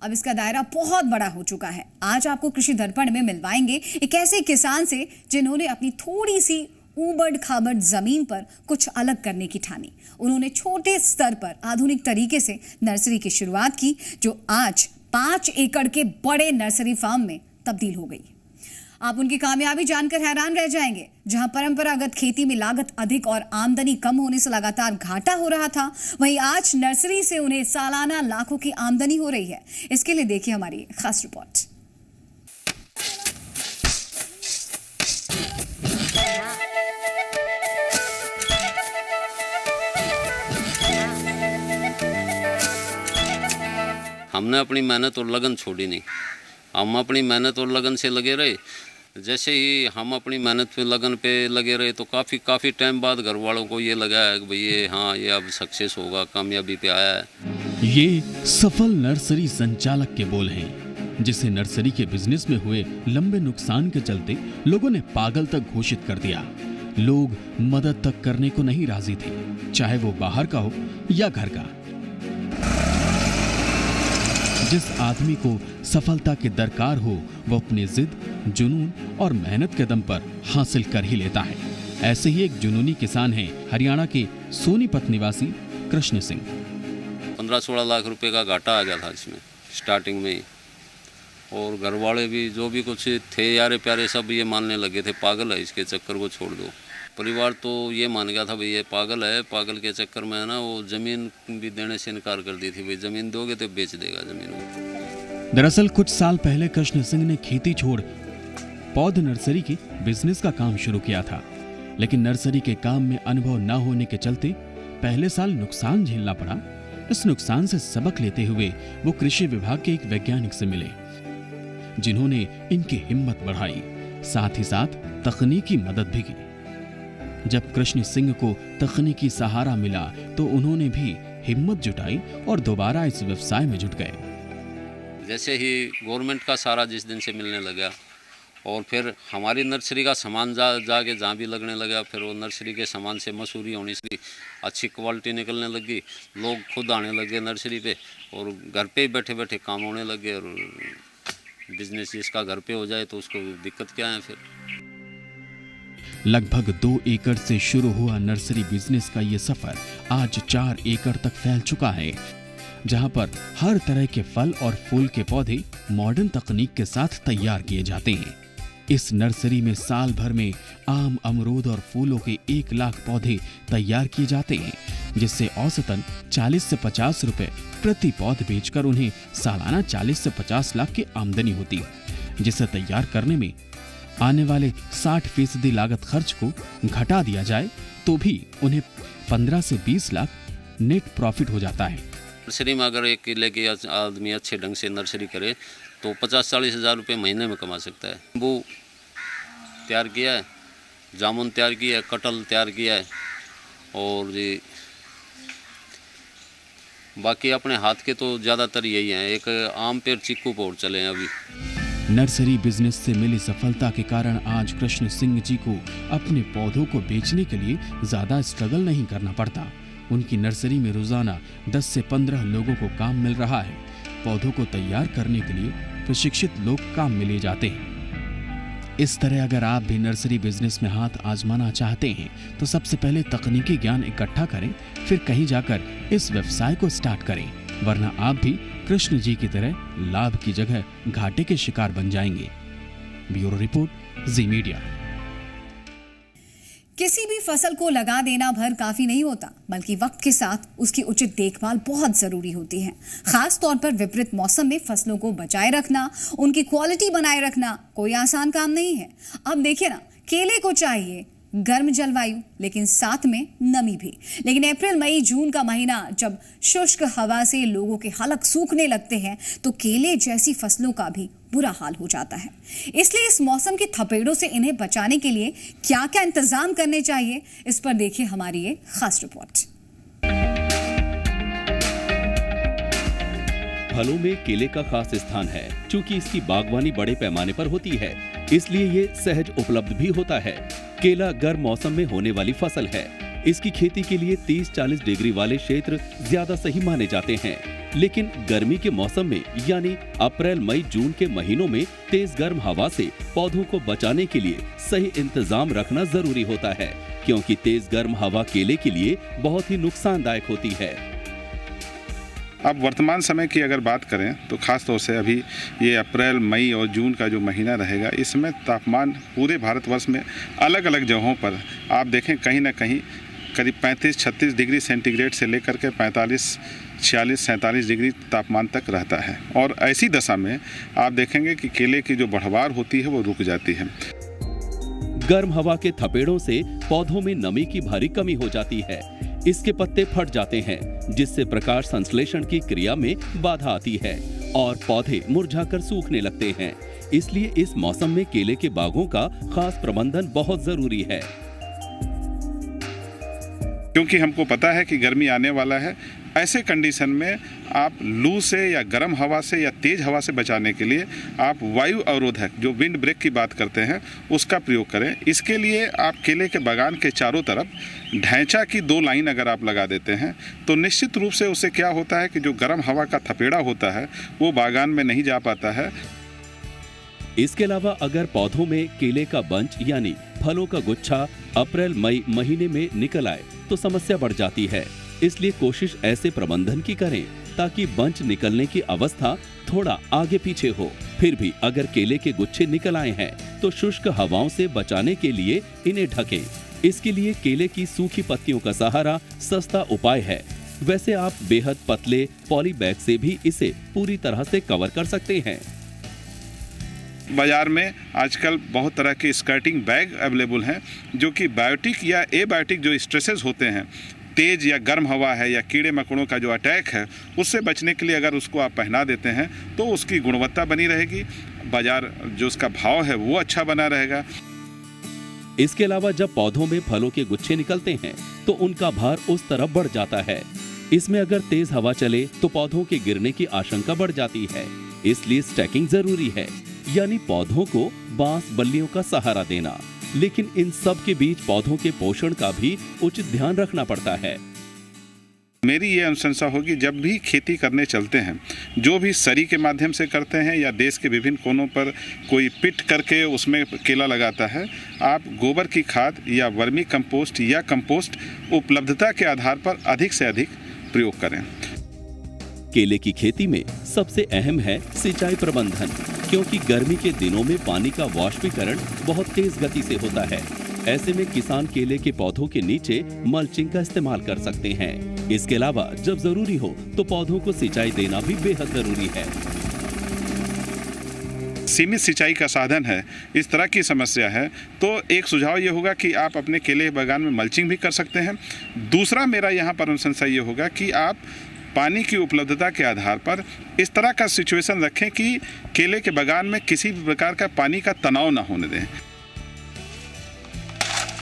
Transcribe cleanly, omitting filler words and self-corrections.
अब इसका दायरा बहुत बड़ा हो चुका है। आज आपको कृषि दर्पण में मिलवाएंगे एक ऐसे किसान से जिन्होंने अपनी थोड़ी सी ऊबड़ खाबड़ जमीन पर कुछ अलग करने की ठानी। उन्होंने छोटे स्तर पर आधुनिक तरीके से नर्सरी की शुरुआत की, जो आज 5 एकड़ के बड़े नर्सरी फार्म में तब्दील हो गई। आप उनकी कामयाबी जानकर हैरान रह जाएंगे। जहां परंपरागत खेती में लागत अधिक और आमदनी कम होने से लगातार घाटा हो रहा था, वहीं आज नर्सरी से उन्हें सालाना लाखों की आमदनी हो रही है। इसके लिए देखिए हमारी खास रिपोर्ट। हमने अपनी मेहनत और लगन छोड़ी नहीं। हम अपनी मेहनत और लगन से लगे रहे। जैसे ही हम अपनी मेहनत पे लगन पे लगे रहे तो काफ़ी टाइम बाद घर वालों को ये लगा है कि भाई ये अब सक्सेस होगा, कामयाबी पे आया है। ये सफल नर्सरी संचालक के बोल हैं, जिसे नर्सरी के बिजनेस में हुए लंबे नुकसान के चलते लोगों ने पागल तक घोषित कर दिया। लोग मदद तक करने को नहीं राजी थे, चाहे वो बाहर का हो या घर का। जिस आदमी को सफलता के दरकार हो वो अपनी जिद, जुनून और मेहनत के दम पर हासिल कर ही लेता है। ऐसे ही एक जुनूनी किसान हैं हरियाणा के सोनीपत निवासी कृष्ण सिंह। 15-16 लाख रुपए का घाटा आ गया था इसमें स्टार्टिंग में ही। और घर वाले भी जो भी कुछ थे यारे प्यारे सब ये मानने लगे थे पागल है, इसके चक्कर को छोड़ दो। परिवार तो ये मान गया था भाई ये पागल है, पागल के चक्कर में है ना वो ज़मीन भी देने से इनकार कर दी थी। भाई ज़मीन दोगे तो बेच देगा ज़मीन। दरअसल कुछ साल पहले कृष्ण सिंह ने खेती छोड़ पौध नर्सरी की बिजनेस का काम शुरू किया था, लेकिन नर्सरी के काम में अनुभव न होने के चलते पहले साल नुकसान झेलना पड़ा। इस नुकसान से सबक लेते हुए वो कृषि विभाग के एक वैज्ञानिक से मिले, जिन्होंने इनकी हिम्मत बढ़ाई, साथ ही साथ तकनीकी मदद भी की। जब कृष्ण सिंह को तकनीकी सहारा मिला तो उन्होंने भी हिम्मत जुटाई और दोबारा इस व्यवसाय में जुट गए। जैसे ही गवर्नमेंट का सारा जिस दिन से मिलने लगा और फिर हमारी नर्सरी का सामान जाके जहाँ भी लगने लगा, फिर वो नर्सरी के सामान से मशहूरी होनी सी, अच्छी क्वालिटी निकलने लगी, लोग खुद आने लगे नर्सरी पे और घर पे ही बैठे बैठे काम होने लगे। और बिजनेस जिसका घर पे हो जाए तो उसको दिक्कत क्या है। फिर लगभग 2 एकड़ से शुरू हुआ नर्सरी बिजनेस का ये सफर आज 4 एकड़ तक फैल चुका है, जहां पर हर तरह के फल और फूल के पौधे मॉडर्न तकनीक के साथ तैयार किए जाते हैं। इस नर्सरी में साल भर में आम, अमरूद और फूलों के 1 लाख पौधे तैयार किए जाते हैं, जिससे औसतन 40 से 50 रुपए प्रति पौध बेचकर उन्हें सालाना 40 से 50 लाख की आमदनी होती है, जिसे तैयार करने में आने वाले 60% लागत खर्च को घटा दिया जाए तो भी उन्हें 15 से 20 लाख नेट प्रॉफिट हो जाता है। नर्सरी में अगर 1 किले के आदमी अच्छे ढंग से नर्सरी करे तो 50-40 हज़ार रुपये महीने में कमा सकता है। नींबू तैयार किया है, जामुन तैयार किया है, कटहल तैयार किया है और जी बाकी अपने हाथ के तो ज़्यादातर यही हैं। एक आम पेड़ चीकू पोड़ चले हैं अभी। नर्सरी बिजनेस से मिली सफलता के कारण आज कृष्ण सिंह जी को अपने पौधों को बेचने के लिए ज्यादा स्ट्रगल नहीं करना पड़ता। उनकी नर्सरी में रोजाना 10 से 15 लोगों को काम मिल रहा है। पौधों को तैयार करने के लिए प्रशिक्षित लोग काम में ले जाते हैं। इस तरह अगर आप भी नर्सरी बिजनेस में हाथ आजमाना चाहते हैं तो सबसे पहले तकनीकी ज्ञान इकट्ठा करें, फिर कहीं जाकर इस व्यवसाय को स्टार्ट करें, वरना आप भी कृष्ण जी की तरह लाभ की जगह घाटे के शिकार बन जाएंगे। ब्यूरो रिपोर्ट, जी मीडिया। किसी भी फसल को लगा देना भर काफी नहीं होता, बल्कि वक्त के साथ उसकी उचित देखभाल बहुत जरूरी होती है। खास तौर पर विपरीत मौसम में फसलों को बचाए रखना, उनकी क्वालिटी बनाए रखना कोई आसान काम नहीं है। अब देखिए ना, केले को चाहिए गर्म जलवायु, लेकिन साथ में नमी भी। लेकिन अप्रैल, मई, जून का महीना जब शुष्क हवा से लोगों के हलक सूखने लगते हैं तो केले जैसी फसलों का भी बुरा हाल हो जाता है। इसलिए इस मौसम की थपेड़ों से इन्हें बचाने के लिए क्या क्या इंतजाम करने चाहिए, इस पर देखिए हमारी ये खास रिपोर्ट। फलों में केले का खास स्थान है। चूंकि इसकी बागवानी बड़े पैमाने पर होती है, इसलिए ये सहज उपलब्ध भी होता है। केला गर्म मौसम में होने वाली फसल है। इसकी खेती के लिए 30-40 डिग्री वाले क्षेत्र ज्यादा सही माने जाते हैं। लेकिन गर्मी के मौसम में यानी अप्रैल मई जून के महीनों में तेज गर्म हवा से पौधों को बचाने के लिए सही इंतजाम रखना जरूरी होता है, क्योंकि तेज गर्म हवा केले के लिए बहुत ही नुकसानदायक होती है। अब वर्तमान समय की अगर बात करें तो खास तौर से अभी ये अप्रैल मई और जून का जो महीना रहेगा, इसमें तापमान पूरे भारतवर्ष में अलग अलग जगहों पर आप देखें कहीं ना कहीं करीब 35-36 डिग्री सेंटीग्रेड से लेकर के 45-46-47 डिग्री तापमान तक रहता है। और ऐसी दशा में आप देखेंगे कि केले की जो बढ़वार होती है वो रुक जाती है। गर्म हवा के थपेड़ों से पौधों में नमी की भारी कमी हो जाती है। इसके पत्ते फट जाते हैं, जिससे प्रकाश संश्लेषण की क्रिया में बाधा आती है और पौधे मुरझाकर सूखने लगते हैं। इसलिए इस मौसम में केले के बागों का खास प्रबंधन बहुत जरूरी है, क्योंकि हमको पता है कि गर्मी आने वाला है। ऐसे कंडीशन में आप लू से या गर्म हवा से या तेज हवा से बचाने के लिए आप वायु अवरोधक, जो विंड ब्रेक की बात करते हैं, उसका प्रयोग करें। इसके लिए आप केले के बागान के चारों तरफ ढैंचा की 2 लाइन अगर आप लगा देते हैं तो निश्चित रूप से उससे क्या होता है कि जो गर्म हवा का थपेड़ा होता है वो बागान में नहीं जा पाता है। इसके अलावा अगर पौधों में केले का बंच यानी फलों का गुच्छा अप्रैल मई महीने में निकल आए तो समस्या बढ़ जाती है। इसलिए कोशिश ऐसे प्रबंधन की करें ताकि बंच निकलने की अवस्था थोड़ा आगे पीछे हो। फिर भी अगर केले के गुच्छे निकल आए हैं तो शुष्क हवाओं से बचाने के लिए इन्हें ढकें। इसके लिए केले की सूखी पत्तियों का सहारा सस्ता उपाय है। वैसे आप बेहद पतले पॉली बैग से भी इसे पूरी तरह से कवर कर सकते हैं। बाजार में आजकल बहुत तरह के स्कर्टिंग बैग अवेलेबल हैं, जो कि बायोटिक या एबायोटिक जो स्ट्रेसेस होते हैं, तेज या गर्म हवा है या कीड़े मकोड़ों का जो अटैक है, उससे बचने के लिए अगर उसको आप पहना देते हैं तो उसकी गुणवत्ता बनी रहेगी, बाजार जो उसका भाव है वो अच्छा बना रहेगा। इसके अलावा जब पौधों में फलों के गुच्छे निकलते हैं तो उनका भार उस तरफ बढ़ जाता है। इसमें अगर तेज हवा चले तो पौधों के गिरने की आशंका बढ़ जाती है। इसलिए स्टैकिंग जरूरी है, यानी पौधों को बांस बल्लियों का सहारा देना। लेकिन इन सब के बीच पौधों के पोषण का भी उचित ध्यान रखना पड़ता है। मेरी ये अनुशंसा होगी, जब भी खेती करने चलते हैं, जो भी सरी के माध्यम से करते हैं या देश के विभिन्न कोनों पर कोई पिट करके उसमें केला लगाता है, आप गोबर की खाद या वर्मी कंपोस्ट या कंपोस्ट उपलब्धता के आधार पर अधिक से अधिक प्रयोग करें। केले की खेती में सबसे अहम है सिंचाई प्रबंधन, क्योंकि गर्मी के दिनों में पानी का वाष्पीकरण बहुत तेज गति से होता है। ऐसे में किसान केले के पौधों के नीचे मल्चिंग का इस्तेमाल कर सकते हैं। इसके अलावा जब जरूरी हो तो पौधों को सिंचाई देना भी बेहद जरूरी है। सीमित सिंचाई का साधन है, इस तरह की समस्या है, तो एक सुझाव ये होगा कि आप अपने केले बागान में मल्चिंग भी कर सकते हैं। दूसरा मेरा यहाँ पर अनुशंसा ये होगा कि आप पानी की उपलब्धता के आधार पर इस तरह का सिचुएशन रखें कि केले के बागान में किसी भी प्रकार का पानी का तनाव ना होने दें।